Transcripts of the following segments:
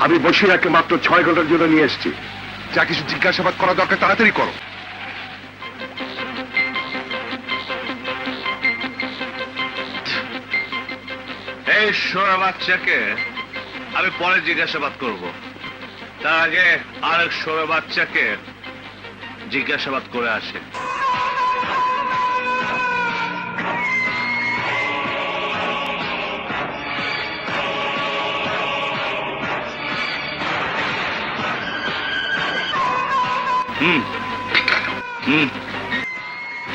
আমি বসিরাকে মাত্র 6 ঘন্টার জন্য নিয়ে এসেছি। যা কিছু জিজ্ঞাসাবাদ করা দরকার তাড়াতাড়ি করো। এই সোনা বাচ্চাকে আমি পরে জিজ্ঞাসাবাদ করব, তার আগে আরেক সোনা বাচ্চাকে জিজ্ঞাসাবাদ করে আসে। হুম হুম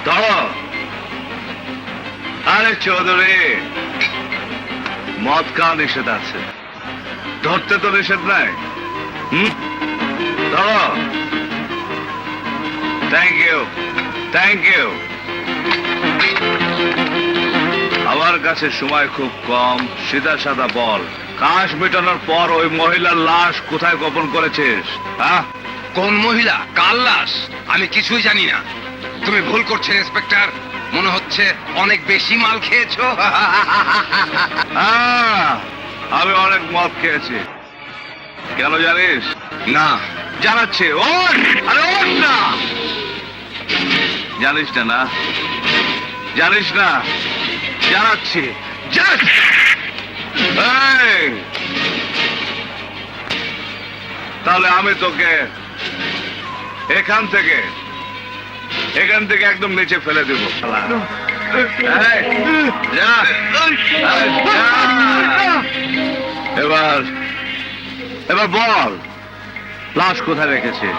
ধরো। আরে চৌধুরী, মদ খাওয়া নিষেধ আছে, ধরতে তো নিষেধ নাই। ধরো। Thank you, thank you. আমার কাছে সময় খুব কম, সিধা সাদা বল, কাশ মেটানোর পর ওই মহিলার লাশ কোথায় গোপন করেছিস? হ্যাঁ, কোন মহিলা, কার লাশ? আমি কিছুই জানি না। তুমি ভুল করছেন ইন্সপেক্টর, মনে হচ্ছে অনেক বেশি মাল খেয়েছো। আমি অনেক মদ খেয়েছি। কেন জানিস? না। জানাচ্ছি, ওঠ! আরে ওঠ না! জানিস না? না জানিস না? জানাচ্ছি। এই! তাহলে আমি তোকে এখান থেকে একদম নিচে ফেলে দেব। এই, যা। এবার বল, লাশ কোথায় রেখেছিস?